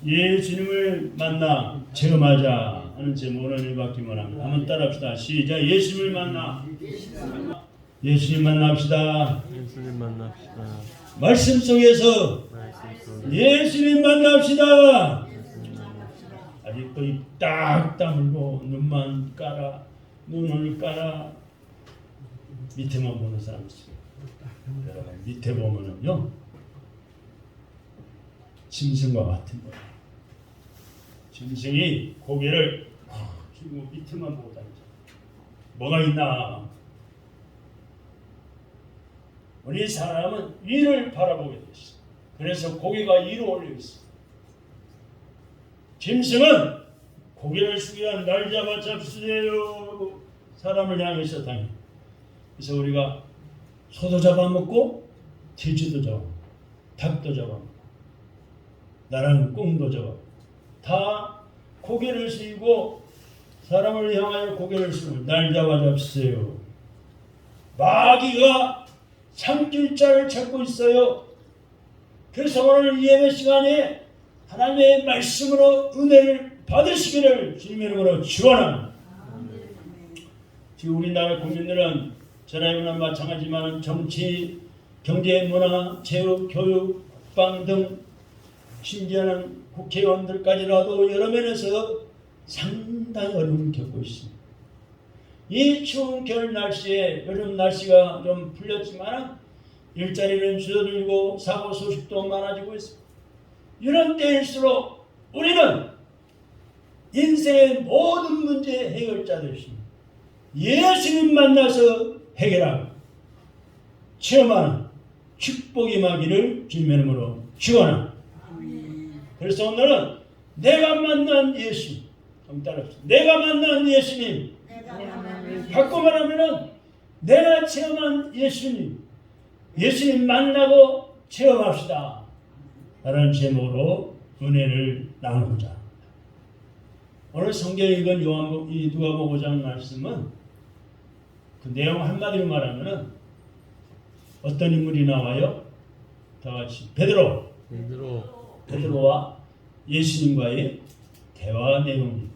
예수님을 만나 체험하자 하는 제목으로 받기만 합니다. 한번 따라합시다. 시작. 예수님을 만나. 예수님 만납시다. 예수님 만납시다. 말씀 속에서 예수님 만납시다. 아직도 입 딱 다물고 눈만 깔아, 눈을 깔아 밑에만 보는 사람 있어요. 여러분 밑에 보면은요 짐승과 같은 거예요. 짐승이 고개를 지금 밑에만 보고 다니죠. 뭐가 있나? 우리 사람은 위를 바라보게 됐어. 그래서 고개가 위로 올려 있어. 짐승은 고개를 숙여 날 잡아 잡수세요. 사람을 향해서 다녀. 그래서 우리가 소도 잡아먹고 돼지도 잡아먹고 닭도 잡아먹고 나라는 꽁도 잡아먹고 다 고개를 숙이고 사람을 향하여 고개를 숙이고 날 잡아 잡수세요. 마귀가 삼킬 자를 찾고 있어요. 그래서 오늘 예배 시간에 하나님의 말씀으로 은혜를 받으시기를 주님의 이름으로 축원합니다. 지금 우리나라 국민들은 전화이나 마찬가지지만 정치, 경제, 문화, 체육, 교육, 국방 등 심지어는 국회의원들까지라도 여러 면에서 상당히 어려움을 겪고 있습니다. 이 추운 겨울 날씨에 요즘 날씨가 좀 풀렸지만 일자리는 줄어들고 사고 소식도 많아지고 있습니다. 이런 때일수록 우리는 인생의 모든 문제 해결자들이십니다. 예수님 만나서 해결하고 체험하는 축복이 임하기를 주님의 이름으로 축원합니다. 그래서 오늘은 내가 만난 예수님, 내가 만난 예수님, 바꿔 말하면은 내가 체험한 예수님, 예수님 만나고 체험합시다 라는 제목으로 은혜를 나누고자. 오늘 성경에 읽은 누가복음 5장 말씀은 그 내용 한마디로 말하면은 어떤 인물이 나와요? 다 같이 베드로와 예수님과의 대화 내용입니다.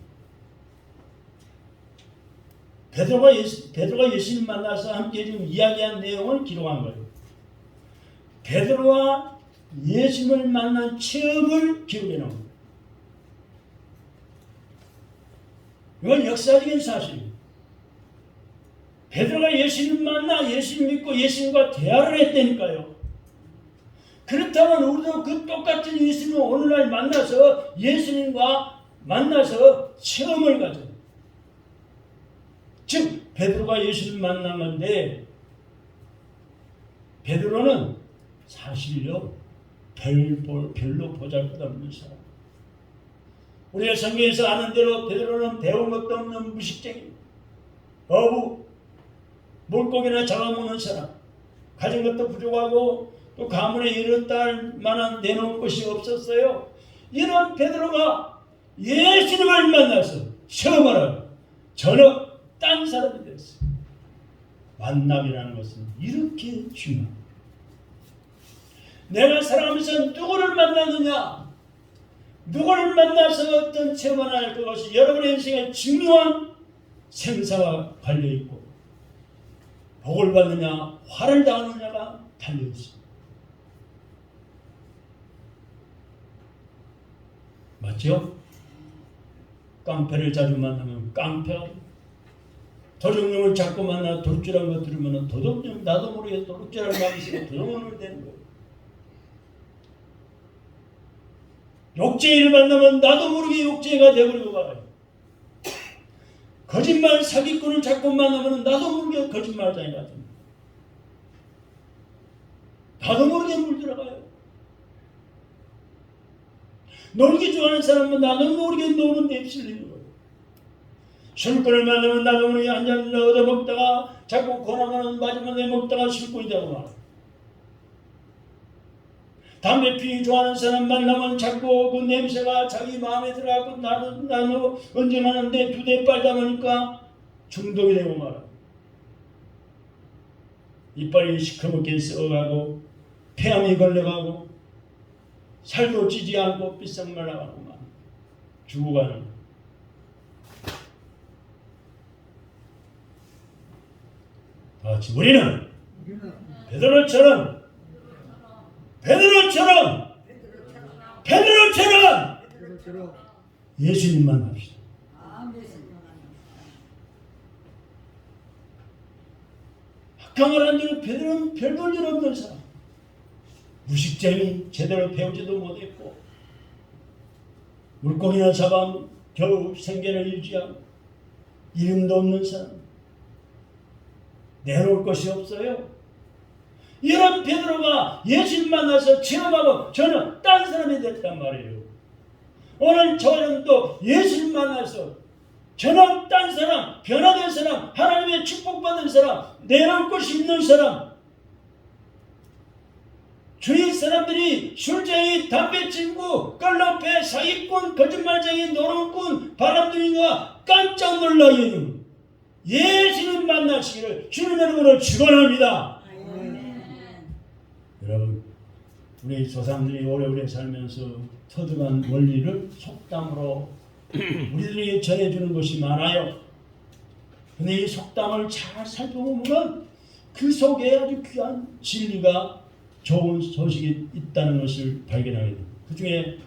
베드로가 예수님 만나서 함께 지금 이야기한 내용을 기록한 거예요. 베드로와 예수님을 만난 체험을 기록해 놓은 거예요. 이건 역사적인 사실이에요. 베드로가 예수님 만나 예수님 믿고 예수님과 대화를 했다니까요. 그렇다면 우리도 그 똑같은 예수님을 오늘날 만나서 예수님과 만나서 체험을 가져요. 즉 베드로가 예수님 만난 건데 베드로는 사실요 별로 보잘것없는 사람. 우리가 성경에서 아는 대로 베드로는 배운 것도 없는 무식쟁이, 어부, 물고기나 잡아먹는 사람, 가진 것도 부족하고 또 가문에 이르다 만한 내놓을 것이 없었어요. 이런 베드로가 예수님을 만나서 체험하라고 전혀 딴 사람이 됐어요. 만남이라는 것은 이렇게 중요합니다. 내가 살아가면서 누구를 만나느냐, 누구를 만나서 어떤 체험을 할 것이 여러분의 인생에 중요한 생사와 관련있고 복을 받느냐 화를 당하느냐가 달려있습니다. 맞죠? 깡패를 자주 만나면 깡패가 됩니다. 도둑놈을 자꾸 만나 도둑질한 거 들으면 도둑놈 나도 모르게 도둑질할 마음이 있으면 도둑놈을 되는 거예요. 욕쟁이를 만나면 나도 모르게 욕쟁이가 되어버리고 말아요. 거짓말 사기꾼을 자꾸 만나면 나도 모르게 거짓말쟁이가 됩니다. 나도 모르게 물들어가요. 놀기 좋아하는 사람은 나도 모르게 노는 데 휩쓸리는 거예요. 술꾼을 만나면 나도 모르게 한잔 얻어먹다가 자꾸 권하면 마지막에 먹다가 술꾼이 되고 말아요. 담배 피우기 좋아하는 사람 만나면 자꾸 그 냄새가 자기 마음에 들어가고 나도 언제 마는데 두 대 빨다 보니까 중독이 되고 말아. 이빨이 시커멓게 썩어가고 폐암이 걸려가고 살도 찌지 않고 삐싹 말라가고만 죽어가는. 다 같이 우리는 베드로처럼 예수님만 합시다. 학강을 한 뒤로 베드로는 별 볼 일 없는 사람, 무식쟁이, 제대로 배우지도 못했고 물고기나 잡아 겨우 생계를 유지하고 이름도 없는 사람, 내놓을 것이 없어요. 이런 베드로가 예수님 만나서 체험하고 저는 딴 사람이 됐단 말이에요. 오늘 저는 또 예수님 만나서 저는 딴 사람, 변화된 사람, 하나님의 축복받은 사람, 내놓을 것이 있는 사람. 주위 사람들이 술쟁이, 담배친구, 껄렁패, 사기꾼, 거짓말쟁이, 노름꾼, 바람둥이가 깜짝 놀라요. 예수님 만나시기를 주님의 이름으로 축원합니다. 여러분, 우리 조상들이 오래오래 살면서 터득한 원리를 속담으로 우리들에게 전해주는 것이 많아요. 근데 이 속담을 잘 살펴보면 그 속에 아주 귀한 진리가, 좋은 소식이 있다는 것을 발견하게 됩니다. 그 중에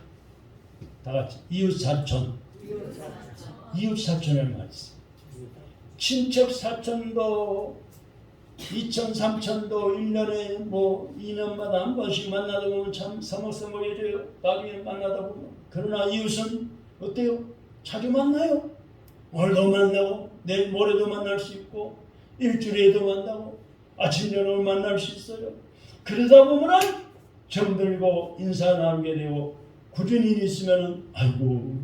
다 같이 이웃사촌이라는 말이 있어요. 친척 사촌도 2천, 3천도 1년에 2년마다 한 번씩 만나다 보면 참 서먹서먹해져요. 나중에 만나다 보면. 그러나 이웃은 어때요? 자주 만나요. 오늘도 만나고 내일 모레도 만날 수 있고 일주일에도 만나고 아침 저녁을 만날 수 있어요. 그러다 보면 정들고 인사 나누게 되고 굳은 일이 있으면 아이고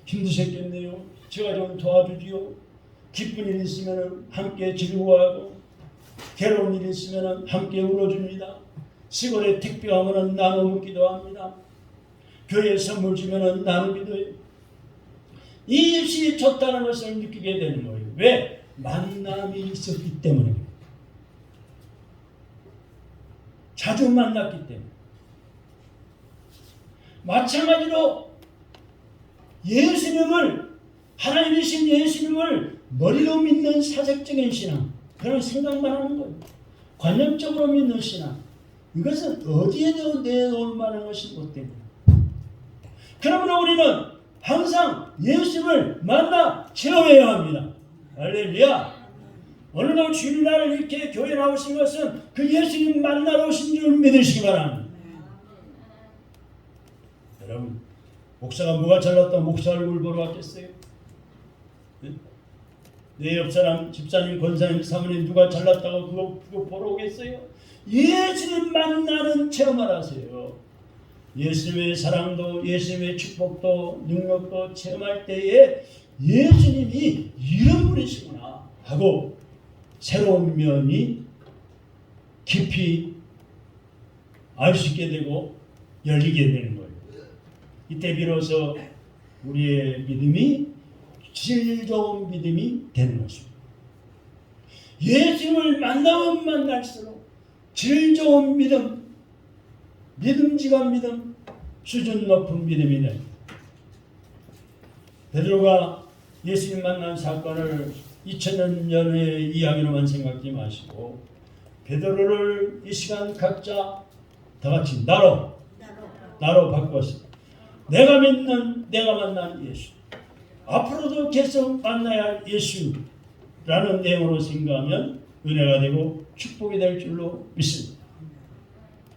힘드셨겠네요. 제가 좀 도와주지요. 기쁜 일이 있으면 함께 즐거워하고 괴로운 일이 있으면 함께 울어줍니다. 시골에 택배 오면 나눠 먹기도 합니다. 교회에 선물 주면 나누기도 해요. 이 입시 좋다는 것을 느끼게 되는 거예요. 왜? 만남이 있었기 때문에. 자주 만났기 때문에. 마찬가지로 예수님을, 하나님이신 예수님을 머리로 믿는 사색적인 신앙, 그런 생각만 하는 거예요. 관념적으로 믿는 신앙, 이것은 어디에도 내놓을 만한 것이 못 됩니다. 그러므로 우리는 항상 예수님을 만나 체험해야 합니다. 할렐루야. 오늘도 주일날 이렇게 교회 나오신 것은 그 예수님 만나러 오신 줄 믿으시기 바랍니다. 여러분, 목사가 뭐가 잘났다고 목사 얼굴 보러 왔겠어요? 내 옆 사람, 집사님, 권사님, 사모님 누가 잘났다고 그거 보러 오겠어요? 예수님 만나는 체험을 하세요. 예수님의 사랑도, 예수님의 축복도, 능력도 체험할 때에 예수님이 이런 분이시구나 하고 새로운 면이 깊이 알 수 있게 되고 열리게 되는 거예요. 이때 비로소 우리의 믿음이 질 좋은 믿음이 되는 것입니다. 예수님을 만나면 만날수록 질 좋은 믿음, 믿음직한 믿음, 수준 높은 믿음이 됩니다. 베드로가 예수님 만난 사건을 2000년 전의 이야기로만 생각하지 마시고 베드로를 이 시간 각자 다 같이 나로 바꿔서 내가 믿는, 내가 만난 예수, 앞으로도 계속 만나야 할 예수라는 내용으로 생각하면 은혜가 되고 축복이 될 줄로 믿습니다.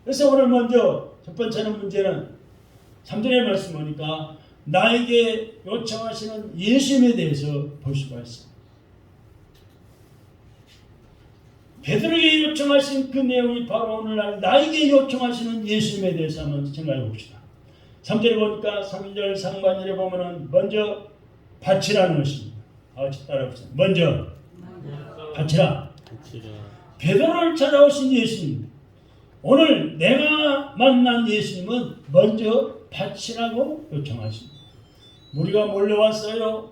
그래서 오늘 먼저 첫 번째는 문제는 3절의 말씀 보니까 나에게 요청하시는 예수님에 대해서 볼 수가 있습니다. 베드로에게 요청하신 그 내용이 바로 오늘날 나에게 요청하시는 예수님에 대해서 한번 생각해 봅시다. 3절에 보니까 3절 상반절에 보면은 먼저 바치라는 것입니다. 같이 따라해보세요. 먼저 바치라. 베드로를 찾아오신 예수님, 오늘 내가 만난 예수님은 먼저 바치라고 요청하십니다. 우리가 몰려왔어요.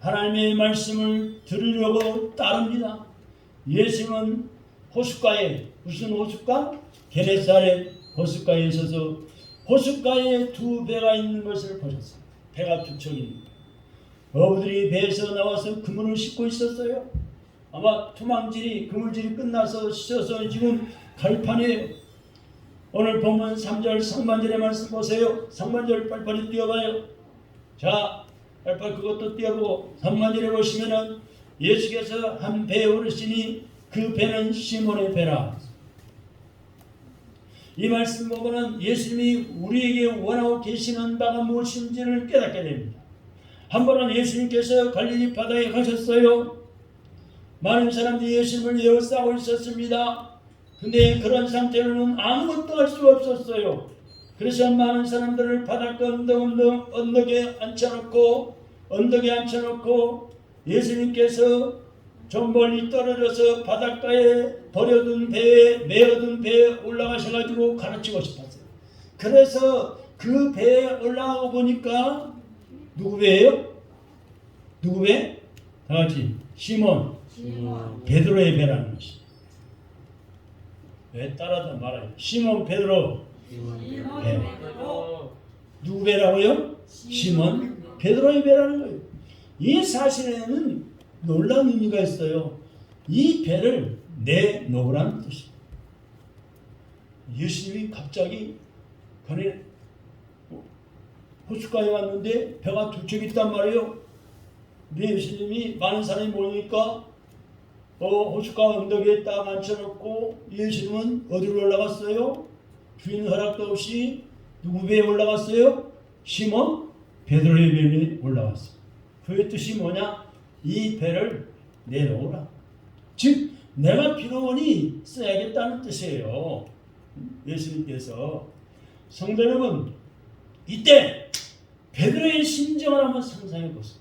하나님의 말씀을 들으려고 따릅니다. 예수님은 호숫가에, 무슨 호숫가? 게네사렛 호숫가에 있어서 호숫가에 두 배가 있는 것을 보셨어요. 배가 두 척입니다. 어부들이 배에서 나와서 그물을 싣고 있었어요. 아마 투망질이 그물질이 끝나서 씻어서 지금 갈판에 오늘 보면 3절 상반절의 말씀 보세요. 상반절 빨리빨리 띄워봐요. 자, 빨리빨리 그것도 띄워보고 상반절에 보시면은 예수께서 한 배에 오르시니 그 배는 시몬의 배라. 이 말씀 보면은 예수님이 우리에게 원하고 계시는 바가 무엇인지를 깨닫게 됩니다. 한 번은 예수님께서 갈릴리 바다에 가셨어요. 많은 사람들이 예수님을 에워싸고 있었습니다. 근데 그런 상태로는 아무것도 할 수가 없었어요. 그래서 많은 사람들을 바닷가 언덕에 앉혀놓고 예수님께서 좀 멀리 떨어져서 바닷가에 버려둔 배에 메어둔 배에 올라가셔가지고 가르치고 싶었어요. 그래서 그 배에 올라가고 보니까 누구 배예요? 누구 배? 다 같이 시몬 베드로의 배라는 것이. 왜 따라다 말아요? 시몬 베드로 배. 누구 배라고요? 시몬 베드로의 배라는 거예요. 이 사실에는 놀라운 의미가 있어요. 이 배를 내놓으라는 뜻입니다. 예수님이 갑자기 그네 호숫가에 왔는데 배가 두 척 있단 말이에요. 근데 예수님이 많은 사람이 모이니까 호숫가 언덕에 딱 앉혀놓고 예수님은 어디로 올라갔어요? 주인 허락도 없이 누구 배에 올라갔어요? 시몬 베드로의 배에 올라갔어요. 그의 뜻이 뭐냐? 이 배를 내놓으라. 즉 내가 필요원이 써야겠다는 뜻이에요. 예수님께서. 성도 여러분, 이때 베드로의 심정을 한번 상상해 보세요.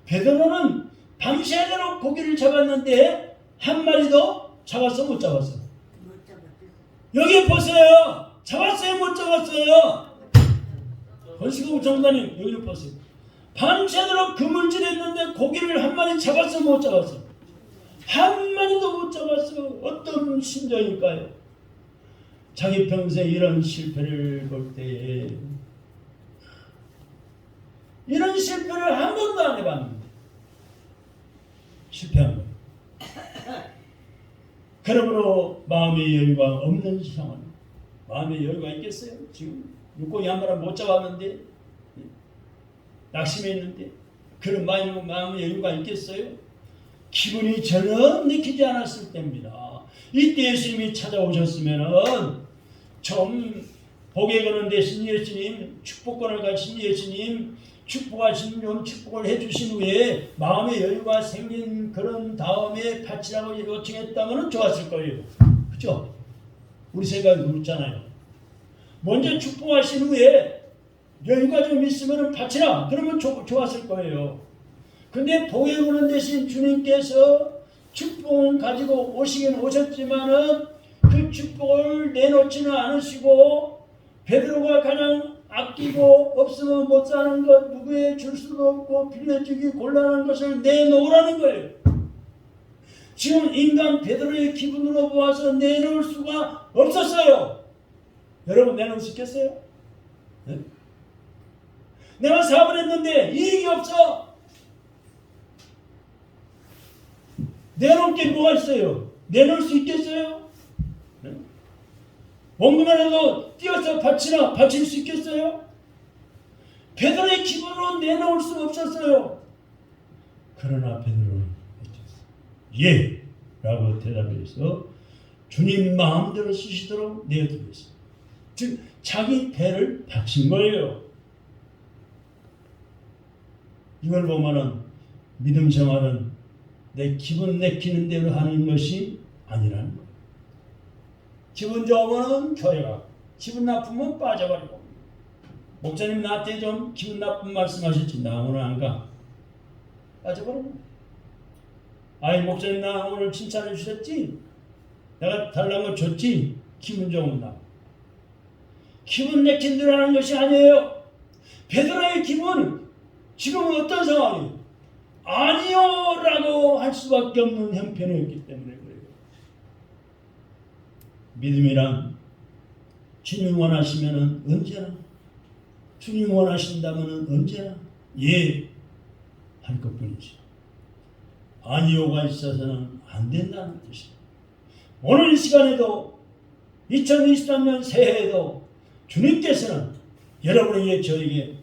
베드로는 밤새도록 고기를 잡았는데 한 마리도 잡았어 못 잡았어? 여기 보세요. 잡았어요 못 잡았어요? 권시국 장관님 여기를 보세요. 밤새도록 그물질했는데 고기를 한 마리 잡았어 못 잡았어? 한 마리도 못 잡았어. 어떤 심정일까요? 자기 평생 이런 실패를 볼 때에 이런 실패를 한 번도 안 해봤는데 실패한 거예요. 그러므로 마음의 여유가 없는 상황. 마음의 여유가 있겠어요? 지금 물고기 한 마리 못 잡았는데 낙심해 있는데 그런 마음의 여유가 있겠어요? 기분이 전혀 내키지 않았을 때입니다. 이때 예수님이 찾아오셨으면은 좀 복에 거는 대신 예수님, 축복권을 가진 예수님, 축복하신 좀 축복을 해주신 후에 마음의 여유가 생긴 그런 다음에 바치라고 요청했다면 좋았을 거예요. 그죠? 우리 생각이 그렇잖아요. 먼저 축복하신 후에 여유가 좀 있으면 바치라. 그러면 좋았을 거예요. 근데 복에 거는 대신 주님께서 축복은 가지고 오시긴 오셨지만은 그 축복을 내놓지는 않으시고 베드로가 가장 아끼고 없으면 못 사는 것, 누구에 줄 수도 없고 빌려주기 곤란한 것을 내놓으라는 거예요. 지금 인간 베드로의 기분으로 보아서 내놓을 수가 없었어요. 여러분 내놓을 수 있겠어요? 네? 내가 사업을 했는데 이익이 없어. 내놓을 게 뭐가 있어요? 내놓을 수 있겠어요? 네? 원금을 해도 띄어서 바칠 수 있겠어요? 베드로의 기분으로 내놓을 수 없었어요. 그러나 베드로는 예! 라고 대답해서 주님 마음대로 쓰시도록 내어드렸어요. 즉 자기 배를 바친 거예요. 이걸 보면은 믿음 생활은 내 기분 내키는 대로 하는 것이 아니라는 거예요. 기분 좋으면 교회 가고 기분 나쁘면 빠져버리고. 목사님 나한테 좀 기분 나쁜 말씀하셨지. 나 오늘 안 가. 빠져버리고. 아이 목사님 나 오늘 칭찬해 주셨지. 내가 달라는 거 줬지. 기분 좋으면 나. 기분 내킨 대로 하는 것이 아니에요. 베드로의 기분 지금은 어떤 상황이에요? 아니요 라고 할 수밖에 없는 형편이었기 때문에 그래요. 믿음이란 주님 원하시면은 언제나, 주님 원하신다면은 언제나 예 할 것뿐이지. 아니요가 있어서는 안 된다는 뜻이에요. 오늘 이 시간에도 2023년 새해에도 주님께서는 여러분에게 저에게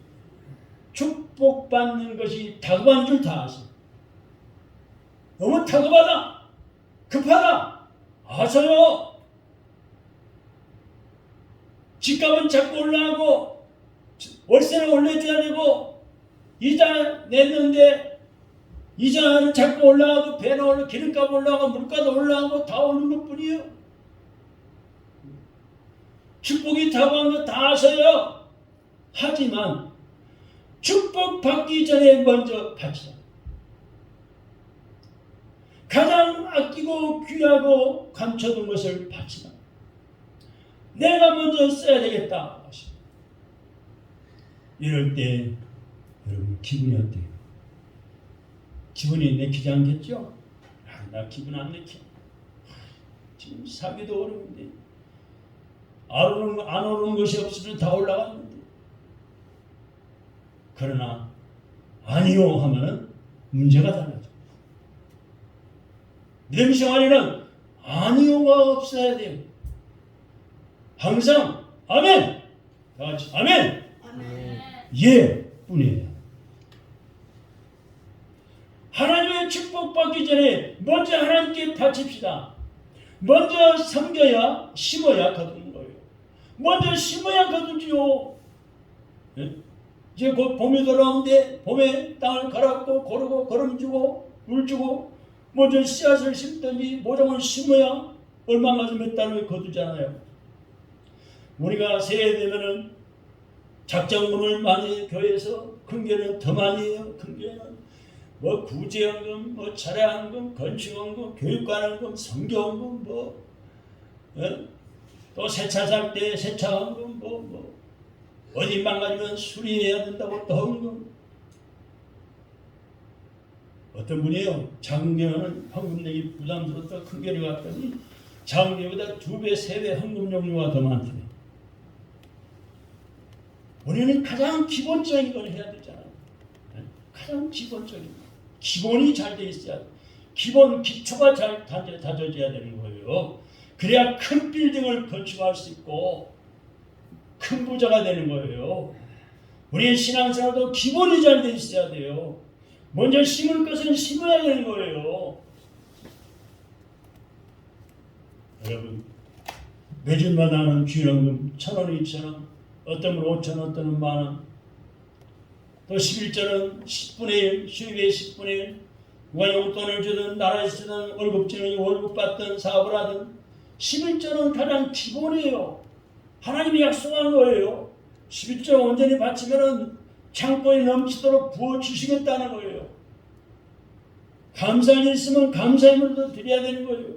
축복받는 것이 다급한 줄 다 아세요. 너무 다급하다, 급하다, 아서요. 집값은 자꾸 올라가고 월세는 올려줘야 되고 이자 냈는데 이자는 자꾸 올라가고 배는 올라가고 기름값 올라가고 물가도 올라가고 다 오르는 것뿐이에요. 축복이 다가온 거 다 아서요. 하지만 축복받기 전에 먼저 받자. 가장 아끼고 귀하고 감춰둔 것을 받지마. 내가 먼저 써야 되겠다. 이럴 때 여러분 기분이 어때요? 기분이 내키지 않겠죠? 나 기분 안 내켜. 지금 사기도 어려운데 안 오르는 것이 없으면 다 올라갔는데. 그러나 아니요 하면은 문제가 달라져. 믿음 생활에는 아니요가 없어야 돼요. 항상 아멘. 다 같이 아멘. 아멘. 예 뿐이에요. 하나님의 축복받기 전에 먼저 하나님께 바칩시다. 먼저 섬겨야 심어야 거두는 거예요. 먼저 심어야 거두지요. 예? 이제 곧 봄이 돌아오는데 봄에 땅을 갈아엎고 고르고 거름주고 물주고 먼저 씨앗을 심든지 모종을 심어야 얼마 가지고 몇 달 후에 거두잖아요. 우리가 새해 되면은 작정금을 많이 해요. 교회에서 큰 교회는 더 많이 해요. 큰 교회는 뭐 구제연금, 뭐 차량연금, 건축연금, 교육관연금, 성교연금, 또 세차 살 때 세차연금, 어디 망가지면 수리해야 된다고 또 헌금. 어떤 분이요, 작은 교회는 헌금 내기 부담스럽다 큰 교회 갔더니 작은 교회보다 2배, 3배 헌금 종류가 더 많대요. 우리는 가장 기본적인 걸 해야 되잖아요. 가장 기본적인 거. 기본이 잘 돼 있어야 돼. 기초가 잘 다져져야 되는 거예요. 그래야 큰 빌딩을 건축할 수 있고 큰 부자가 되는 거예요. 우리의 신앙생활도 기본이 잘 돼 있어야 돼요. 먼저 심을 것은 심어야 되는 거예요. 여러분, 매주마다 하는 주연금 1,000원, 2,000원, 어떤 분 5,000원, 어떤 분 만원, 또 11조는 10분의 1, 수입의 10분의 1, 누가 용돈을 주든 나라에서 주든 월급 주는 월급 받든 사업을 하든 11조는 가장 기본이에요. 하나님이 약속한 거예요. 11조 온전히 바치면은 창고에 넘치도록 부어주시겠다는 거예요. 감사할 일 있으면 감사의 물도 드려야 되는 거예요.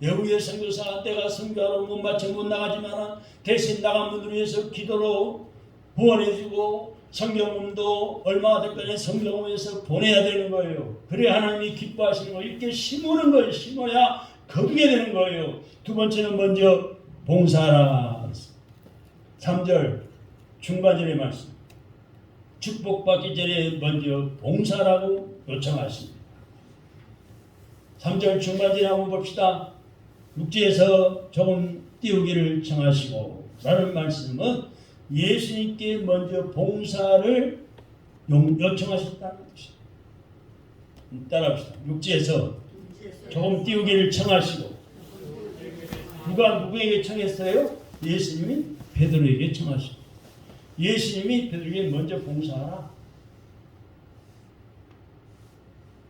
외국의 선교사 때가 선교하러 못 맞춰 못 나가지만 대신 나간 분들 위해서 기도로 후원해주고 성경음도 얼마가 될 거냐 성경음에서 보내야 되는 거예요. 그래야 하나님이 기뻐하시는 거예요. 이렇게 심으는 거예요. 심어야 거두게 되는 거예요. 두 번째는 먼저 봉사하라. 3절 중반절의 말씀. 축복받기 전에 먼저 봉사라고 요청하십니다. 3절 중반절에 한번 봅시다. 6절에서 조금 띄우기를 청하시고 라는 말씀은 예수님께 먼저 봉사를 요청하셨다는 것입니다. 따라합시다. 6절에서 조금 띄우기를 청하시고 누가 누구에게 청했어요? 예수님이 베드로에게 청하시고 예수님이 베드로에게 먼저 봉사하라.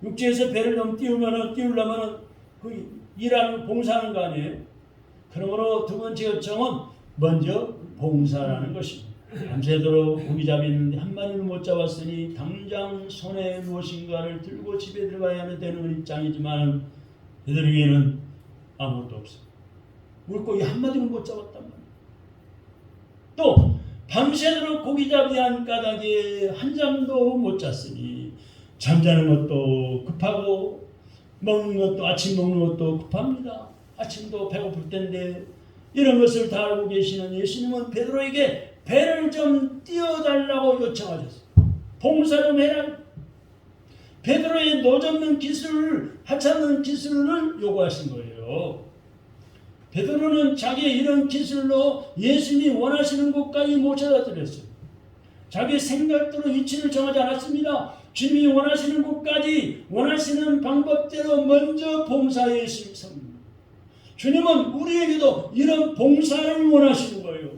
6절에서 배를 좀 띄우려면 그 일하는 봉사하는 거 아니에요? 그러므로 두 번째 요청은 먼저 봉사라는 것입니다. 밤새도록 고기 잡이는데 한 마리를 못 잡았으니 당장 손에 무엇인가를 들고 집에 들어가야 되는 입장이지만 베드로에게는 아무것도 없어요. 물고기 한 마리를 못 잡았단 말이에요. 또 밤새도록 고기잡이한 까닭에 한 잠도 못 잤으니 잠자는 것도 급하고 먹는 것도 아침 먹는 것도 급합니다. 아침도 배고플 텐데 이런 것을 다 알고 계시는 예수님은 베드로에게 배를 좀 띄워달라고 요청하셨어요. 봉사 좀 해라. 베드로의 노젓는 기술을, 하찮는 기술을 요구하신 거예요. 베드로는 자기의 이런 기술로 예수님이 원하시는 곳까지 모셔다 드렸어요. 자기 생각대로 위치를 정하지 않았습니다. 주님이 원하시는 곳까지 원하시는 방법대로 먼저 봉사에 심습니다. 주님은 우리에게도 이런 봉사를 원하시는 거예요.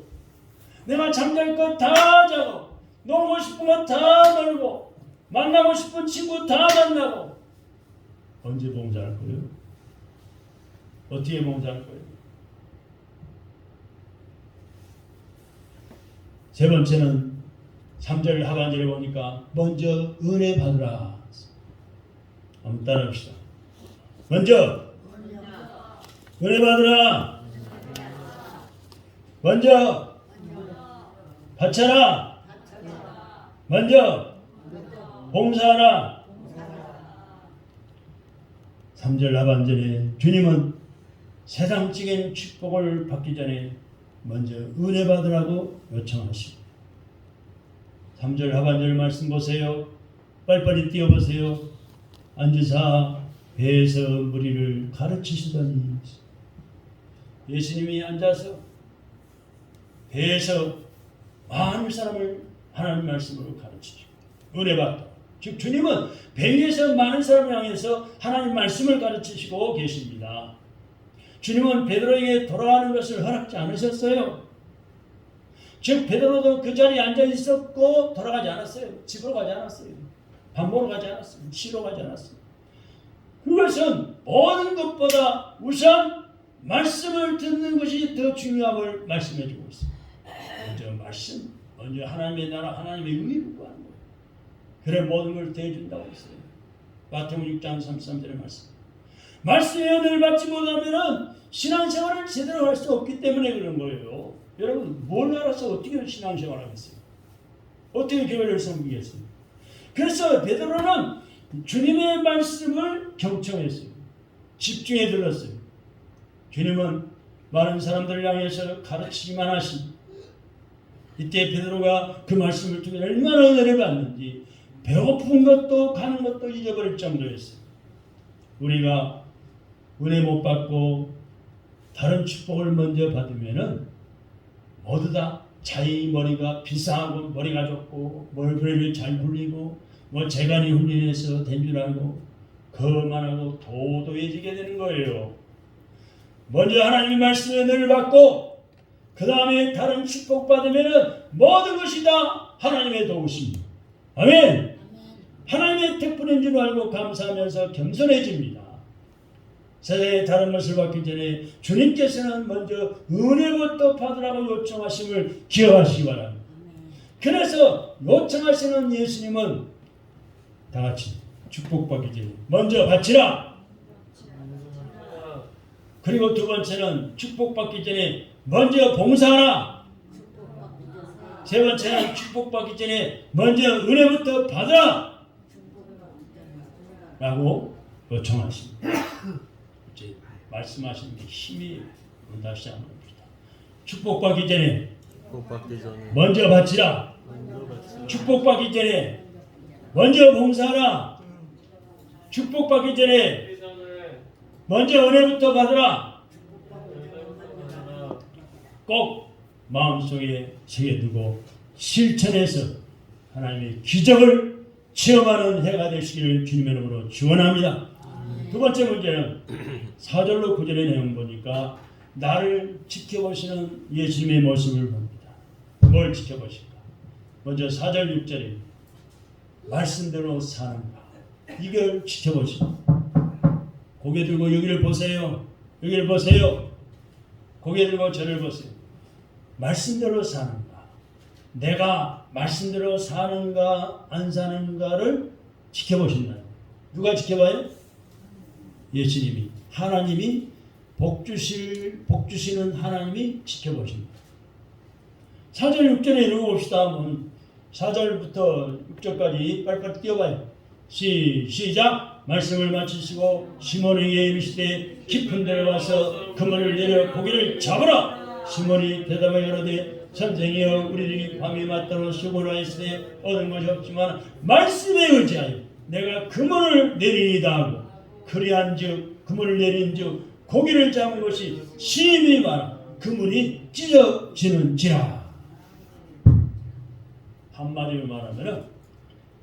내가 잠잘 것 다 자고, 놀고 싶은 것 다 놀고, 만나고 싶은 친구 다 만나고. 언제 봉사할 거예요? 어떻게 봉사할 거예요? 세 번째는 3절 하반절에 보니까 먼저 은혜 받으라. 한번 따라합시다. 먼저 은혜 받으라. 먼저 바쳐라. 먼저 봉사하라. 3절 하반절에 주님은 세상적인 축복을 받기 전에 먼저 은혜 받으라고 요청하십니다. 3절 하반절 말씀 보세요. 빨리빨리 띄워보세요. 앉으사 배에서 무리를 가르치시더니. 예수님이 앉아서 배에서 많은 사람을 하나님 말씀으로 가르치죠. 은혜 받다. 즉 주님은 배 위에서 많은 사람을 향해서 하나님 말씀을 가르치시고 계십니다. 주님은 베드로에게 돌아가는 것을 허락지 않으셨어요. 즉 베드로도 그 자리에 앉아 있었고 돌아가지 않았어요. 집으로 가지 않았어요. 밥 먹으러 가지 않았어요. 쉬러 가지 않았어요. 그것은 모든 것보다 우선 말씀을 듣는 것이 더 중요함을 말씀해 주고 있습니다. 먼저 말씀, 먼저 하나님의 나라, 하나님의 의를 구하는 거예요. 그래 모든 걸 대해준다고 했어요. 마태복음 6장 33절의 말씀. 말씀의 은혜를 받지 못하면 신앙생활을 제대로 할 수 없기 때문에 그런 거예요. 여러분 뭘 알아서 어떻게 신앙생활을 하겠어요? 어떻게 교회를 섬기겠어요? 그래서 베드로는 주님의 말씀을 경청했어요. 집중해 들었어요. 주님은 많은 사람들을 향해서 가르치기만 하신 이때 베드로가 그 말씀을 통해 얼마나 은혜를 받는지 배고픈 것도 가는 것도 잊어버릴 정도였어요. 우리가 은혜 못 받고 다른 축복을 먼저 받으면은 모두 다 자기 머리가 비싸고 머리가 좋고 머리를 잘 굴리고 뭐 재간이 훈련해서 된 줄 알고 거만하고 도도해지게 되는 거예요. 먼저 하나님의 말씀의 은혜를 받고 그 다음에 다른 축복 받으면은 모든 것이 다 하나님의 도우십니다. 아멘. 하나님의 특권인 줄 알고 감사하면서 겸손해집니다. 세상에 다른 것을 받기 전에 주님께서는 먼저 은혜부터 받으라고 요청하심을 기억하시기 바랍니다. 그래서 요청하시는 예수님은 다 같이 축복받기 전에 먼저 바치라. 그리고 두 번째는 축복받기 전에 먼저 봉사하라. 세 번째는 축복받기 전에 먼저 은혜부터 받으라 라고 요청하십니다. 이제 말씀하시는 게 힘이 다시 한번 봅시다. 축복받기 전에 먼저 바치라. 축복받기 전에 먼저 봉사하라. 축복받기 전에 먼저 은혜부터 받으라. 꼭 마음속에 새겨두고 실천해서 하나님의 기적을 체험하는 해가 되시기를 주님의 이름으로 축원합니다. 두 번째 문제는 4절로 9절의 내용 보니까 나를 지켜보시는 예수님의 모습을 봅니다. 뭘 지켜보실까? 먼저 4절 6절에 말씀대로 사는가 이걸 지켜보시고 고개 들고 여기를 보세요. 여기를 보세요. 고개 들고 저를 보세요. 말씀대로 사는가 내가 말씀대로 사는가 안 사는가를 지켜보신다. 누가 지켜봐요? 예수님이 하나님이 복주시는 하나님이 지켜보십니다. 4절 6절에 읽어봅시다. 4절부터 6절까지 빨리빨리 띄워봐요. 시작. 말씀을 마치시고 시몬에게 이르시되 깊은 데로 가서 그물을 내려 고기를 잡으라. 시몬이 대답하여 이르되 선생이여 우리들이 밤이 맞도록 수고를 하였으되 얻은 것이 없지만 말씀에 의지하여 내가 그물을 내리이다 하고 그리한즉 그물을 내린즉 고기를 잡은 것이 심히 많아 그물이 찢어지는지라. 한마디로 말하면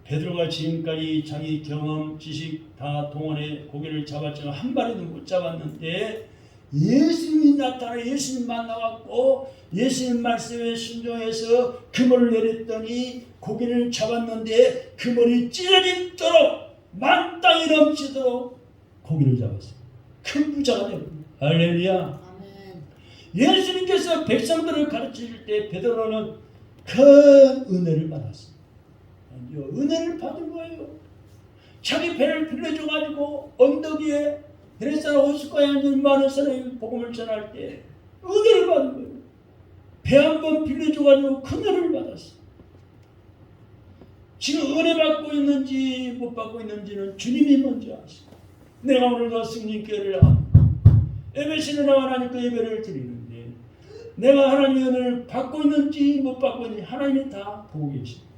베드로가 지금까지 자기 경험, 지식 다 동원해 고기를 잡았지만 한 마리도 못 잡았는데 예수님이 나타나 예수님 만나갖고 예수님 말씀에 순종해서 그물을 내렸더니 고기를 잡았는데 그물이 찢어지도록 만땅이 넘치도록 고기를 잡았어요. 큰 부자가 되고. 할렐루야. 예수님께서 백성들을 가르칠 때 베드로는 큰 은혜를 받았어요. 은혜를 받은 거예요. 자기 배를 빌려줘가지고 언덕 위에 베레사라 호숫가에 앉은 많은 사람이 복음을 전할 때 은혜를 받은 거예요. 배 한 번 빌려줘가지고 큰 은혜를 받았어요. 지금 은혜 받고 있는지 못 받고 있는지는 주님이 먼저 아시고 내가 오늘도 승리교회를 예배실에 나와 하나님께 예배를 드리는데 내가 하나님의 은혜를 받고 있는지 못 받고 있는지 하나님이 다 보고 계십니다.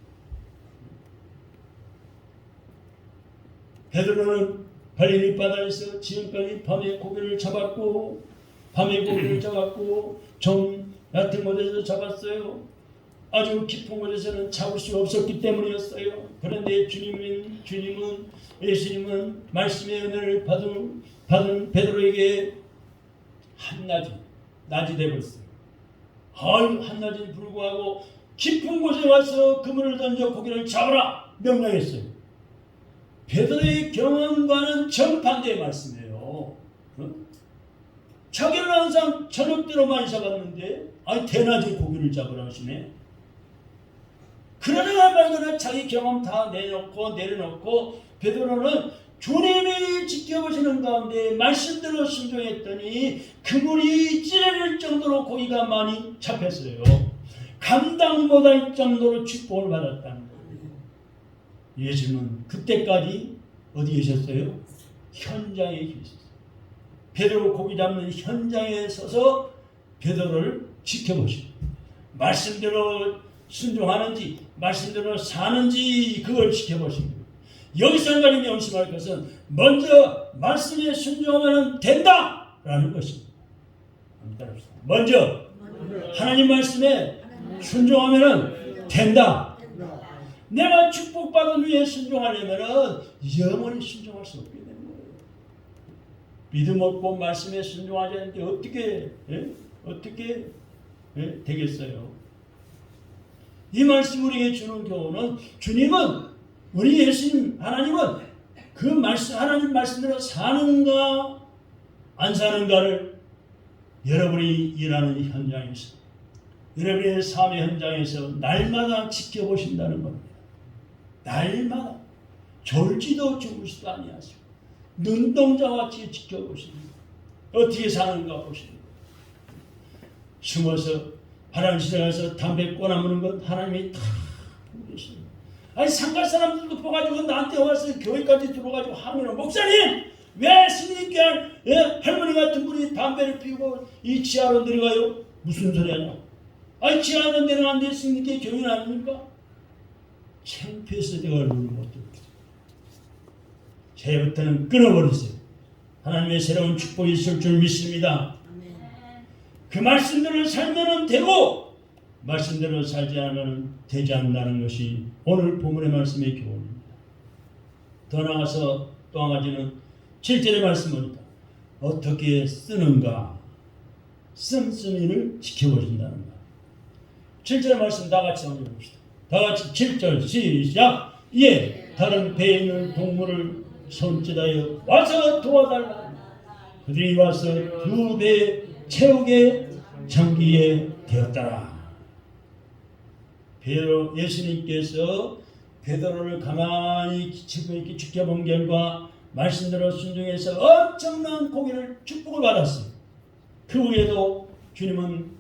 베드로는 갈릴리 바다에서 지금까지 밤에 고기를 잡았고 좀 얕은 곳에서 잡았어요. 아주 깊은 곳에서는 잡을 수 없었기 때문이었어요. 그런데 예수님은 말씀의 은혜를 받은 베드로에게 낮이 되버렸어요. 한낮에 불구하고 깊은 곳에 와서 그물을 던져 고기를 잡아라 명령했어요. 베드로의 경험과는 정반대의 말씀이에요. 자기는 항상 저녁대로 많이 잡았는데 대낮에 고기를 잡으라 하시네. 그러나 말거나 자기 경험 다 내려놓고 베드로는 주님이 지켜보시는 가운데 말씀대로 순종했더니 그물이 찢어질 정도로 고기가 많이 잡혔어요. 감당 못할 정도로 축복을 받았다는 거예요. 예수님은 그때까지 어디 계셨어요? 현장에 계셨어요. 베드로 고기 잡는 현장에 서서 베드로를 지켜보시고 말씀대로 순종하는지 말씀대로 사는지 그걸 지켜보시고 여기서 한 가지 명심할 것은 먼저 말씀에 순종하면 된다라는 것입니다. 먼저 하나님 말씀에 순종하면 된다. 내가 축복받은 위에 순종하려면 영원히 순종할 수 없게 되는 거예요. 믿음 없고 말씀에 순종하지 않는데 어떻게 되겠어요? 이 말씀 우리에게 주는 교훈은 주님은 우리 예수님 하나님은 그 말씀 하나님 말씀대로 사는가 안 사는가를 여러분이 일하는 현장에서 여러분의 삶의 현장에서 날마다 지켜보신다는 겁니다. 날마다 졸지도 주무시도 아니하시고 눈동자같이 지켜보십니다. 어떻게 사는가 보십니다. 숨어서 화장실에 가서 담배 꼬나무는 건 하나님이 다 보고 계십니다. 상가 사람들도 보가지고 나한테 와서 교회까지 들어가지고 하면 목사님 왜 스님께 할머니 같은 분이 담배를 피우고 이 지하로 내려가요? 무슨 소리 하냐? 지하로 내려가는데 스님께 교인 아닙니까? 창피해서 내가 얼굴을 못 들었어요. 새해부터는 끊어버리세요. 하나님의 새로운 축복이 있을 줄 믿습니다. 그 말씀대로 살면 되고 말씀대로 살지 않으면 되지 않는다는 것이 오늘 본문의 말씀의 교훈입니다. 더 나아가서 또 한 가지는 7절의 말씀입니다. 어떻게 쓰는가 씀씀이를 지켜보신다는 것. 7절의 말씀 다 같이 한번 봅시다. 다 같이 7절 시작. 다른 배에 있는 동물을 손짓하여 와서 도와달라. 그들이 와서 두 배 채우게 장기에 되었더라. 예수님께서 베드로를 가만히 지켜본 결과 말씀대로 순종해서 엄청난 고기를 축복을 받았어요. 그 후에도 주님은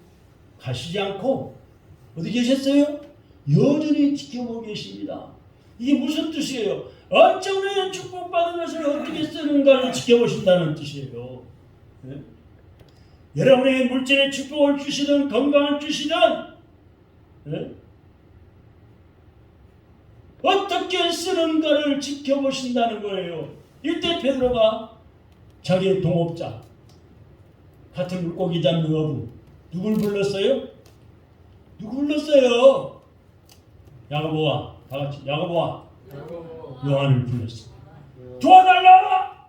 가시지 않고 어디 계셨어요? 여전히 지켜보고 계십니다. 이게 무슨 뜻이에요? 엄청난 축복받은 것을 어떻게 쓰는가를 지켜보신다는 뜻이에요. 여러분에게 물질의 축복을 주시든 건강을 주시든 예? 어떻게 쓰는가를 지켜보신다는 거예요. 이때 베드로가 자기의 동업자 같은 물고기 잡는 어부 누굴 불렀어요? 누구 불렀어요? 야고보와 다 같이 야고보와 요한을 불렀어요. 도와달라!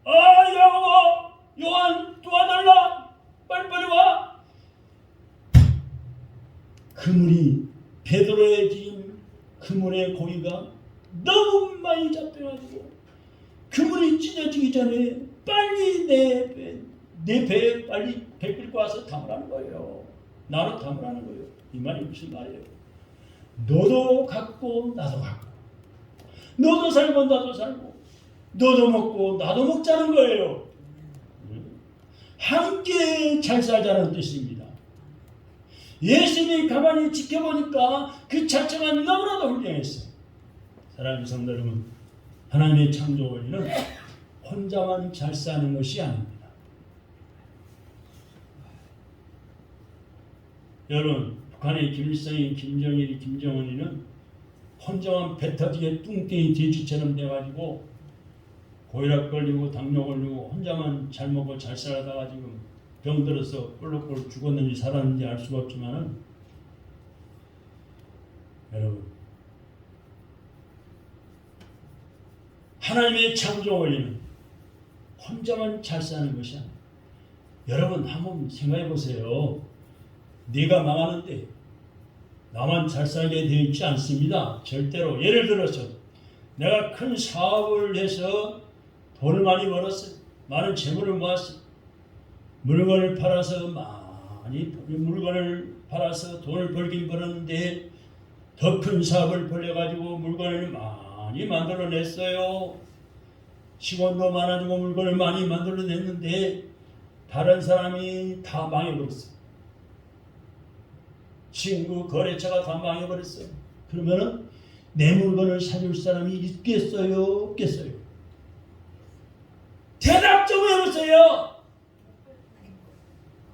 야고보 요한 도와달라! 빨리빨리 와! 그물이 베드로의 지금 그물의 고기가 너무 많이 잡혀가지고 그물이 찢어지기 전에 빨리 내 배에 빨리 배 끌고 와서 담으라는 거예요. 나로 담으라는 거예요. 이 말이 무슨 말이에요? 너도 갖고 나도 갖고 너도 살고 나도 살고 너도 먹고 나도 먹자는 거예요. 함께 잘 살자는 뜻입니다. 예수님이 가만히 지켜보니까 그 자체가 너무나도 훌륭했어요. 사랑하는 성도 여러분, 하나님의 창조 원리는 혼자만 잘 사는 것이 아닙니다. 여러분, 북한의 김일성이, 김정일이, 김정은이는 혼자만 배 터지게 뚱땡이 돼지처럼 돼가지고 고혈압 걸리고 당뇨 걸리고 혼자만 잘 먹고 잘 살다가 지금 병들어서 꼴록꼴록 죽었는지 살았는지 알 수가 없지만은 여러분, 하나님의 창조 원리는 혼자만 잘 사는 것이 아니에요. 여러분 한번 생각해 보세요. 네가 망하는데 나만 잘 살게 되어 있지 않습니다. 절대로. 예를 들어서 내가 큰 사업을 해서 돈을 많이 벌었어요. 많은 재물을 모았어요. 물건을 팔아서 돈을 벌긴 벌었는데 더 큰 사업을 벌려가지고 물건을 많이 만들어냈어요. 직원도 많아지고 물건을 많이 만들어냈는데 다른 사람이 다 망해버렸어요. 친구, 거래처가 다 망해버렸어요. 그러면은 내 물건을 사줄 사람이 있겠어요? 없겠어요? 대답 좀 해보세요.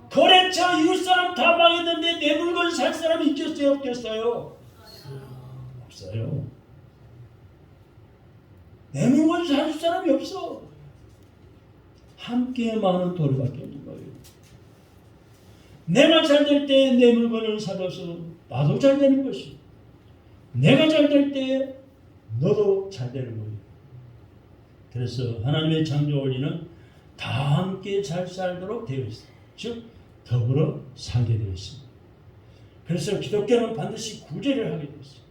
거래처 이웃 사람 다 망했는데 내 물건 살 사람이 있겠어요? 없겠어요? 없어요. 내 물건 사줄 사람이 없어. 함께 많은 도리밖에 없는 거예요. 내가 잘 될 때 내 물건을 사줘서 나도 잘 되는 것이, 내가 잘 될 때 너도 잘 되는 거예요. 그래서 하나님의 창조 원리는 다 함께 잘 살도록 되어 있어요. 즉 더불어 살게 되어 있습니다. 그래서 기독교는 반드시 구제를 하게 되어 있어요.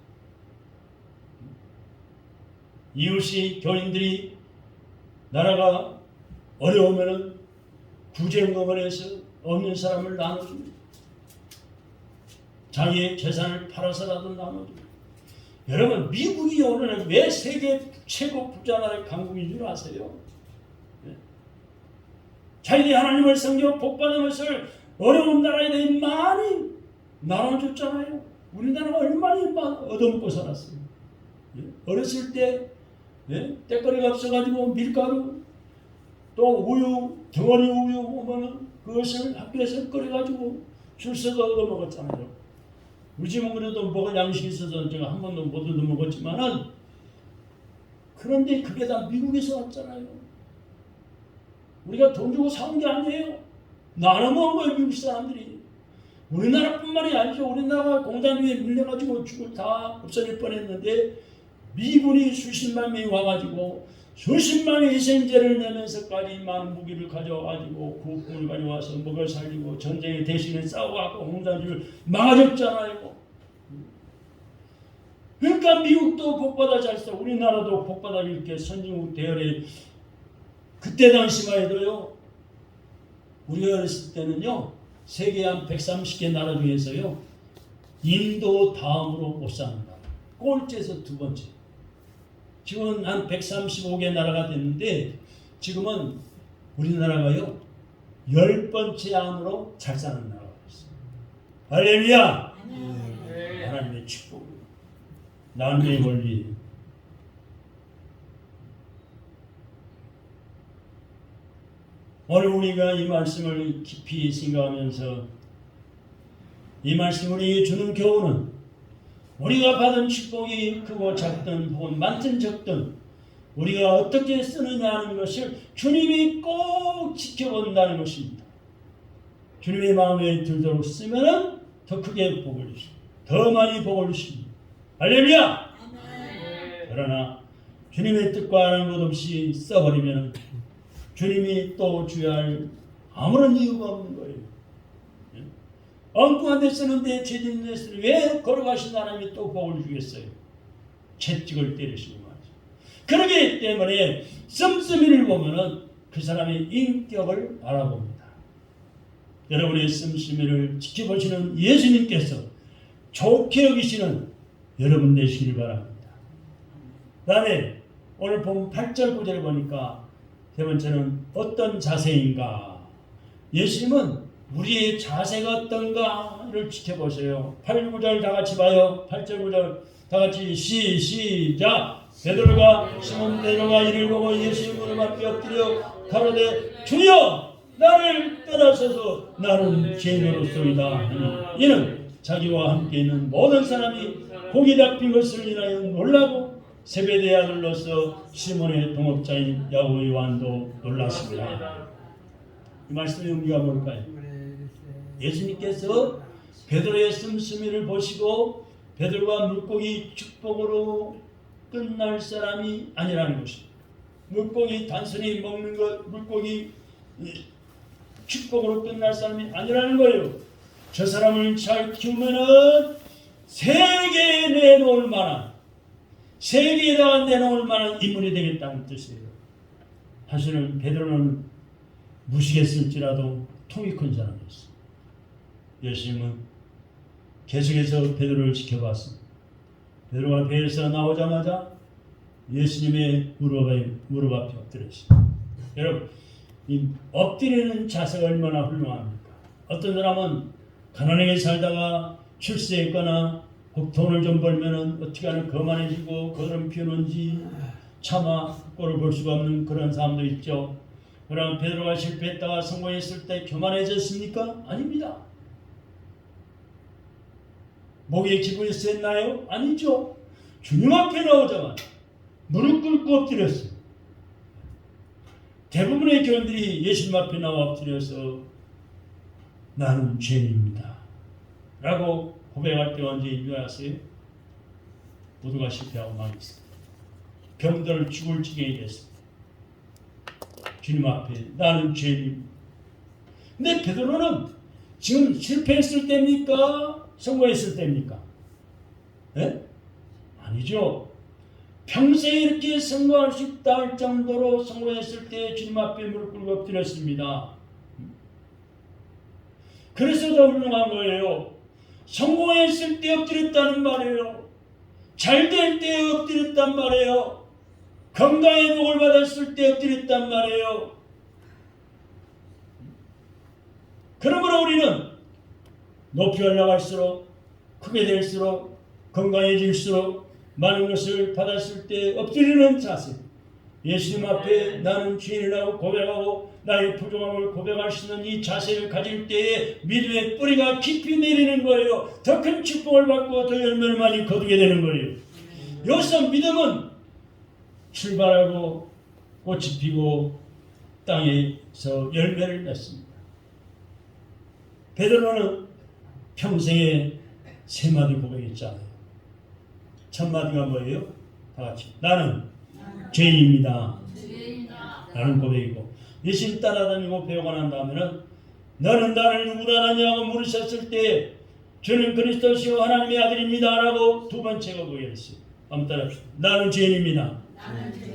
이웃이 교인들이 나라가 어려우면은 구제금을 해서 없는 사람을 나눠줍니다. 자기의 재산을 팔아서라도 나눠줍니다. 여러분, 미국이 오늘은 왜 세계 최고 부자 나라의 강국인 줄 아세요? 네. 자기들이 하나님을 섬겨 복받은 것을 어려운 나라에 대해 많이 나눠줬잖아요. 우리나라가 얼마나 얻어먹고 살았어요. 네. 어렸을 때 때거리가 없어가지고 밀가루 또 우유, 덩어리 우유 보면은 그것을 학교에서 끓여가지고 줄 서서 얻어먹었잖아요. 우리 집은 그래도 먹을 양식이 있어서 제가 한 번도 못 얻어먹었지만은, 그런데 그게 다 미국에서 왔잖아요. 우리가 돈 주고 사온 게 아니에요. 나눠 먹은 거예요, 미국 사람들이. 우리나라뿐만이 아니죠. 우리나라가 공산 위에 밀려가지고 죽을 다 없어질 뻔했는데 미군이 수십만 명이 와가지고 수십만 명의 희생자를 내면서까지 많은 무기를 가져와가지고 국군을 가져와서 먹을 살리고 전쟁의 대신에 싸워갖고 공산주의를 막아줬잖아요. 그러니까 미국도 복받아 잘 써, 우리나라도 복받아 이렇게 선진국 대열에, 그때 당시만 해도요, 우리가 어렸을 때는요, 세계 한 130개 나라 중에서요, 인도 다음으로 못 사는 나라, 꼴찌에서 두 번째. 지금은 한 135개 나라가 됐는데 지금은 우리나라가요 10번째 안으로 잘 사는 나라가 됐어요. 할렐루야! 네. 하나님의 축복입니다. 나눔의 원리. 오늘 우리가 이 말씀을 깊이 생각하면서 이 말씀이 우리에게 주는 교훈은 우리가 받은 축복이 크고 작든 혹은 많든 적든 우리가 어떻게 쓰느냐 하는 것을 주님이 꼭 지켜본다는 것입니다. 주님의 마음에 들도록 쓰면 더 크게 복을 주십니다. 더 많이 복을 주십니다. 할렐루야! 그러나 주님의 뜻과 하는 것 없이 써버리면 주님이 또 줘야 할 아무런 이유가 없는 거예요. 엉뚱한 데 쓰는데 죄진 데 쓰는데 왜 걸어가신 하나님이 또 복을 주겠어요? 채찍을 때리시고 말이죠. 그러기 때문에 씀씀이를 보면은 그 사람의 인격을 알아봅니다. 여러분의 씀씀이를 지켜보시는 예수님께서 좋게 여기시는 여러분 되시길 바랍니다. 다음에 오늘 본 8절 9절 보니까 세 번째는 어떤 자세인가? 예수님은 우리의 자세가 어떤가를 지켜보세요. 8, 9절 다 같이 봐요. 8절 9절 다 같이 시작. 베드로가 시몬 베드로가 이를 보고 예수의 무릎 앞에 엎드려 가로되 주여 나를 떠나소서 나는 죄인으로소이다. 이는 자기와 함께 있는 모든 사람이 고기 잡힌 것을 인하여 놀라고 세베대의 아들로서 시몬의 동업자인 야고보 요한도 놀랐습니다. 이 말씀의 의미가 뭘까요? 예수님께서 베드로의 씀씀이를 보시고 베드로가 물고기 축복으로 끝날 사람이 아니라는 것입니다. 물고기 단순히 먹는 것, 물고기 축복으로 끝날 사람이 아니라는 거예요. 저 사람을 잘 키우면은 세계에 내놓을 만한, 세계에다가 내놓을 만한 인물이 되겠다는 뜻이에요. 사실은 베드로는 무시했을지라도 통이 큰 사람이었어요. 예수님은 계속해서 베드로를 지켜봤습니다. 베드로가 배에서 나오자마자 예수님의 무릎 앞에 엎드렸습니다. 여러분, 이 엎드리는 자세가 얼마나 훌륭합니까? 어떤 사람은 가난하게 살다가 출세했거나 돈을 좀 벌면은 어떻게 하는 거만해지고 거름 피우는지 차마 꼴을 볼 수가 없는 그런 사람도 있죠. 그럼 베드로가 실패했다가 성공했을 때 교만해졌습니까? 아닙니다. 목에 기분이 셌나요? 아니죠. 주님 앞에 나오자마자 무릎 꿇고 엎드렸어요. 대부분의 교인들이 예수님 앞에 나와 엎드려서 나는 죄인입니다 라고 고백할 때 언제인 줄 아세요? 모두가 실패하고 망했습니다. 병들을 죽을 지경이 됐습니다. 주님 앞에 나는 죄인입니다. 근데 베드로는 지금 실패했을 때입니까? 성공했을 때입니까? 네? 아니죠. 평생 이렇게 성공할 수 있다 할 정도로 성공했을 때 주님 앞에 무릎 꿇고 엎드렸습니다. 그래서 더 훌륭한 거예요. 성공했을 때 엎드렸다는 말이에요. 잘 될 때 엎드렸단 말이에요. 건강의 복을 받았을 때 엎드렸단 말이에요. 그러므로 우리는 높이 올라갈수록 크게 될수록 건강해질수록 많은 것을 받았을 때 엎드리는 자세, 예수님 앞에 나는 죄인이라고 고백하고 나의 부족함을 고백할 수 있는 이 자세를 가질 때에 믿음의 뿌리가 깊이 내리는 거예요. 더 큰 축복을 받고 더 열매를 많이 거두게 되는 거예요. 여기서 믿음은 출발하고 꽃이 피고 땅에서 열매를 맺습니다. 베드로는 평생에 세 마디 고백했잖아요. 첫 마디가 뭐예요? 다 같이 나는 죄인입니다 라는 고백이고, 예수님 따라다니고 배우고 난 다음에는 너는 나를 누구라 하냐고 물으셨을 때 주는 그리스도시요 하나님의 아들입니다 라고 두 번째 고백했어요. 한번 따라합시다. 나는 죄인입니다.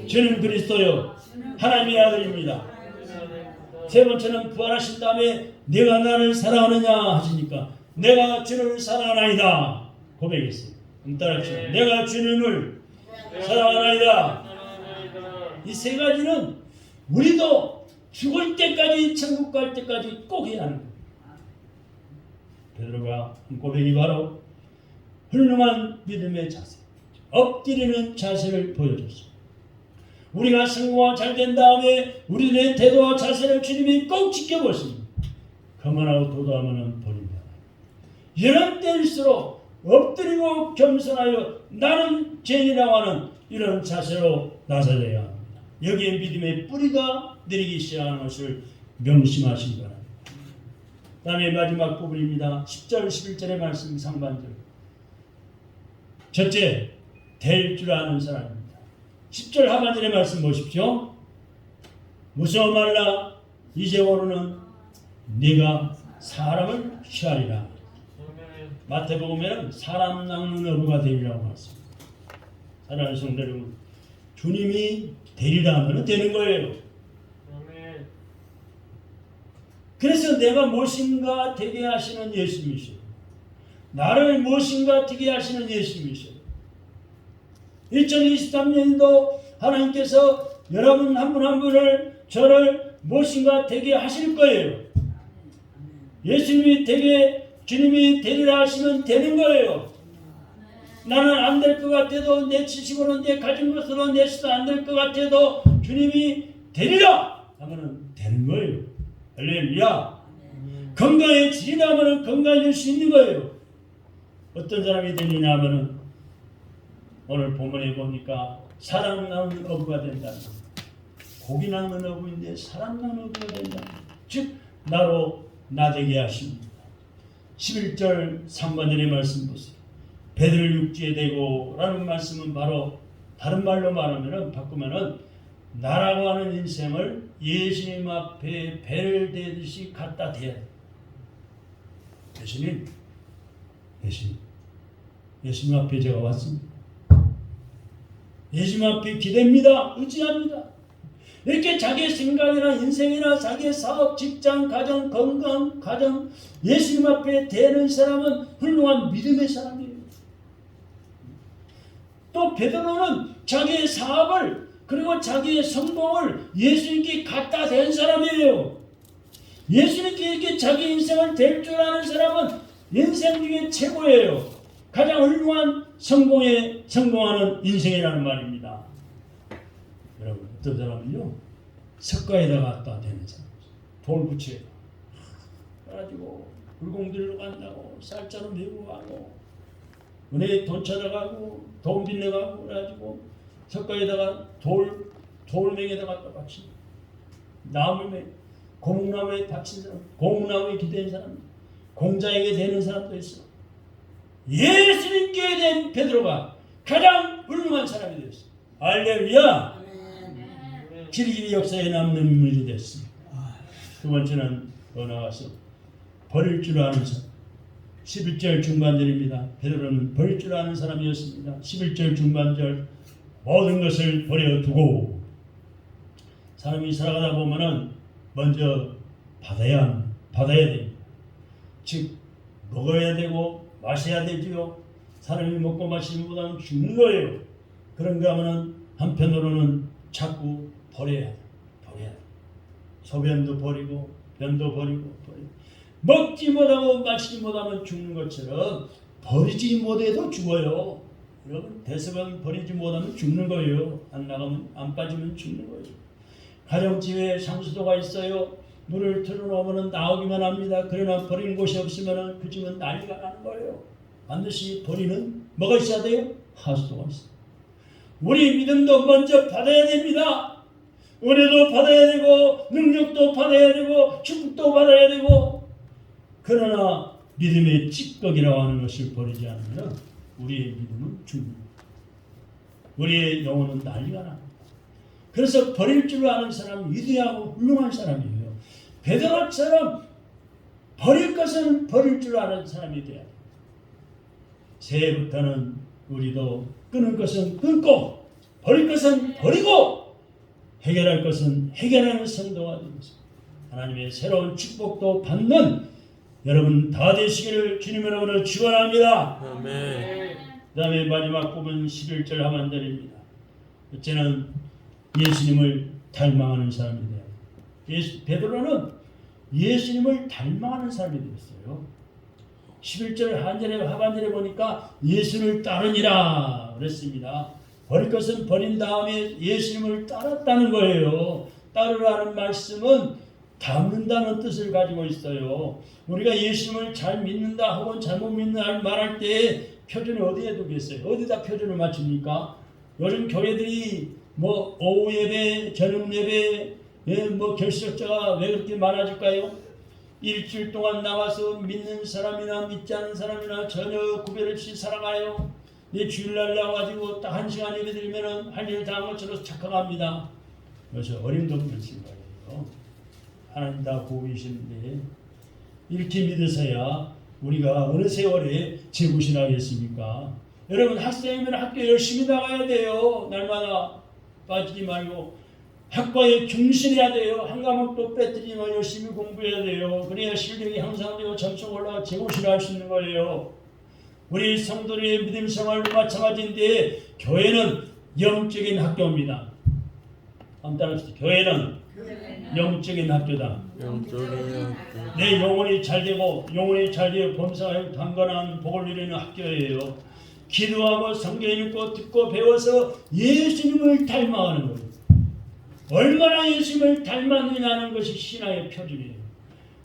주는 그리스도요 하나님의 아들입니다. 세 번째는 부활하신 다음에 내가 나를 사랑하느냐 하시니까 내가 주를 사랑하나이다 고백했어요. 따라합시다. 내가 주님을 사랑하나이다. 이 세 가지는 우리도 죽을 때까지 천국 갈 때까지 꼭 해야 하는 거예요. 베드로가 한 고백이 바로 훌륭한 믿음의 자세, 엎드리는 자세를 보여줬어요. 우리가 성공화 잘된 다음에 우리들의 태도와 자세를 주님이 꼭 지켜보십니다. 거만하고 도도하면 버립니다. 이런 때일수록 엎드리고 겸손하여 나는 죄인이라고 하는 이런 자세로 나서야 합니다. 여기에 믿음의 뿌리가 내리기 시작하는 것을 명심하시기 바랍니다. 다음에 마지막 부분입니다. 10절 11절의 말씀 상반절. 첫째, 될 줄 아는 사람입니다. 10절 하반절의 말씀 보십시오. 무서워 말라. 이제부로는 네가 사람을 취하리라. 마태복음에는 사람 낚는 어부가 되리라고 말씀합니다. 사랑하는 성도 여러분, 주님이 되리라 하면 되는 거예요. 그래서 내가 무엇인가 되게 하시는 예수님이시오. 나를 무엇인가 되게 하시는 예수님이시오. 2023년도 하나님께서 여러분 한 분 한 분을 저를 무엇인가 되게 하실 거예요. 예수님이 되게 주님이 되리라 하시면 되는 거예요. 나는 안 될 것 같아도 내 지식으로 내 가진 것으로 내 수도 안 될 것 같아도 주님이 되리라 하면 되는 거예요. 할렐루야. 건강해지리라 하면 건강해질 수 있는 거예요. 어떤 사람이 되느냐 하면 오늘 본문에 보니까 사람 낳는 어부가 된다. 고기 낳는 어부인데 사람 낳는 어부가 된다. 즉 나로 나되게 하십니다. 11절 3번절의 말씀 보세요. 배를 육지에 대고 라는 말씀은 바로 다른 말로 말하면 바꾸면은 나라고 하는 인생을 예수님 앞에 배를 대듯이 갖다 대야 돼. 예수님 앞에 제가 왔습니다. 예수님 앞에 기대입니다. 의지합니다. 이렇게 자기의 생각이나 인생이나 자기의 사업, 직장, 가정, 건강, 가정 예수님 앞에 대는 사람은 훌륭한 믿음의 사람이에요. 또 베드로는 자기의 사업을 그리고 자기의 성공을 예수님께 갖다 댄 사람이에요. 예수님께 이렇게 자기 인생을 댈 줄 아는 사람은 인생 중에 최고예요. 가장 훌륭한 성공하는 인생이라는 말입니다. 여러분 어떤 사람은요 석가에다 갖다 대는 사람, 돌 붙여 가지고 불공들로 간다고 쌀자루 메고 가고 은혜에 돈 찾아가고 돈 빌려가고 그래가지고 석가에다가 돌멩이에다가 갖다 바치고 나무에 고목나무에 바친 사람, 고목나무에 기대는 사람, 공자에게 되는 사람도 있어. 예수님께 된 베드로가 가장 훌륭한 사람이 되었어. 할렐루야. 길길이 역사에 남는 인물이 됐습니다. 두 번째는 더 나와서 버릴 줄 아는 사람. 11절 중반절입니다. 베드로는 버릴 줄 아는 사람이었습니다. 11절 중반절 모든 것을 버려두고 사람이 살아가다 보면은 먼저 받아야 됩니다. 즉 먹어야 되고 마셔야 되지요. 사람이 먹고 마시는 것보다는 죽는 거예요. 그런가 하면은 한편으로는 자꾸 버려야 돼. 소변도 버리고 변도 버리고 먹지 못하고 마시지 못하면 죽는 것처럼 버리지 못해도 죽어요. 여러분 대서방 버리지 못하면 죽는 거예요. 안 나가면 안 빠지면 죽는 거예요. 가정집에 상수도가 있어요. 물을 틀어놓으면 나오기만 합니다. 그러나 버리는 곳이 없으면 그 집은 난리가 나는 거예요. 반드시 버리는 뭐가 있어야 돼요? 하수도가 있어요. 우리 믿음도 먼저 받아야 됩니다. 은혜도 받아야 되고 능력도 받아야 되고 축복도 받아야 되고 그러나 믿음의 찌꺼기라고 하는 것을 버리지 않으면 우리의 믿음은 죽습니다. 우리의 영혼은 난리가 납니다. 그래서 버릴 줄 아는 사람은 위대하고 훌륭한 사람이에요. 베드로처럼 버릴 것은 버릴 줄 아는 사람이 돼야 돼요. 새해부터는 우리도 끊을 것은 끊고 버릴 것은 버리고 해결할 것은 해결하는 성도가 되면서 하나님의 새로운 축복도 받는 여러분 다 되시기를 주님 이름으로 축원합니다. 아멘. 그 다음에 마지막 부분 11절 하반절입니다. 첫째는 예수님을 닮아가는 사람이 돼요. 베드로는 예수님을 닮아가는 사람이 되었어요. 11절 하반절에 보니까 예수를 따르니라 그랬습니다. 버릴 것은 버린 다음에 예수님을 따랐다는 거예요. 따르라는 말씀은 닮는다는 뜻을 가지고 있어요. 우리가 예수님을 잘 믿는다 혹은 잘못 믿는다 말할 때 표준을 어디에 두겠어요? 어디다 표준을 맞춥니까? 요즘 교회들이 뭐 오후 예배, 저녁 예배, 뭐 결석자가 왜 그렇게 많아질까요? 일주일 동안 나가서 믿는 사람이나 믿지 않는 사람이나 전혀 구별 없이 살아가요. 주일날 나와가지고 딱 1시간 예배 드리면은 할 일 다 한 것처럼 착각합니다. 그래서 어림도 없는 생각이에요. 하나님 다 보고 계시는데 이렇게 믿어서야 우리가 어느 세월에 재구신하겠습니까? 여러분 학생이면 학교 열심히 나가야 돼요. 날마다 빠지지 말고 학과에 충실해야 돼요. 한 과목도 빼뜨리지 말고 열심히 공부해야 돼요. 그래야 실력이 향상되고 점수가 올라가 재구신할 수 있는 거예요. 우리 성도들의 믿음 생활도 마찬가지인데 교회는 영적인 학교입니다. 한번 따라합시다. 교회는 영적인 학교다. 내 영혼이 잘되고 영혼이 잘되어 범사에 강건한 복을 누리는 학교예요. 기도하고 성경 읽고 듣고 배워서 예수님을 닮아가는 거예요. 얼마나 예수님을 닮았느냐는 것이 신앙의 표준이에요.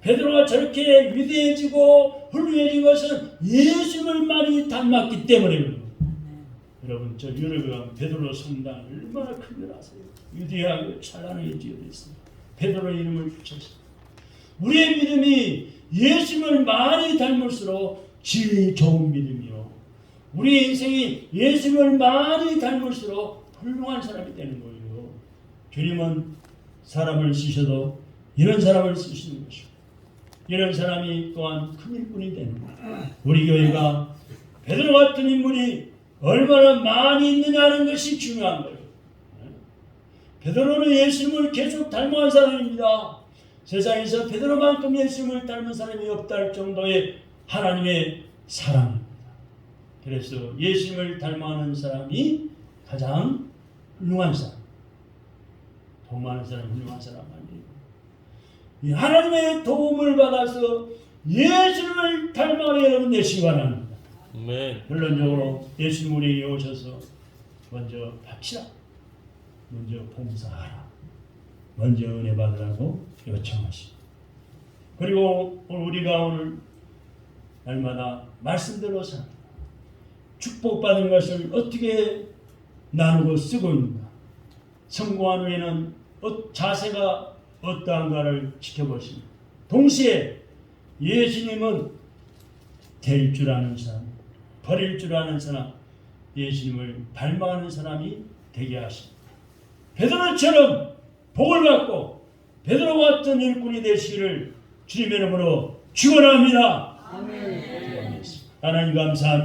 베드로가 저렇게 위대해지고 훌륭해진 것은 예수님을 많이 닮았기 때문에 여러분 저 유럽에 가면 베드로 성당 얼마나 큰 줄 아세요? 위대하고 찬란하게 지어져 있습니다. 베드로 이름을 붙였습니다. 우리의 믿음이 예수님을 많이 닮을수록 질이 좋은 믿음이요. 우리의 인생이 예수님을 많이 닮을수록 훌륭한 사람이 되는 거예요. 주님은 사람을 쓰셔도 이런 사람을 쓰시는 것이고 이런 사람이 또한 큰 일꾼이 되는 거예요. 우리 교회가 베드로 같은 인물이 얼마나 많이 있느냐는 것이 중요한 거예요. 베드로는 예수님을 계속 닮아간 사람입니다. 세상에서 베드로만큼 예수님을 닮은 사람이 없다 할 정도의 하나님의 사랑입니다. 그래서 예수님을 닮아가는 사람이 가장 훌륭한 사람. 돈 많은 사람 훌륭한 사람 아니에요. 하나님의 도움을 받아서 예수님을 닮아가는 여러분 되시기 바랍니다. 결론적으로 예수님 우리에게 오셔서 먼저 바치라. 먼저 봉사하라. 먼저 은혜 받으라고 요청하시고 그리고 우리가 오늘 날마다 말씀대로 삽니다. 축복받은 것을 어떻게 나누고 쓰고 있는가. 성공한 후에는 자세가 어떠한가를 지켜보십니다. 동시에 예수님은 될 줄 아는 사람, 버릴 줄 아는 사람, 예수님을 닮아가는 사람이 되게 하십니다. 베드로처럼 복을 받고 베드로 같은 일꾼이 되시기를 주님의 이름으로 축원합니다. 아멘. 하나님 감사합니다.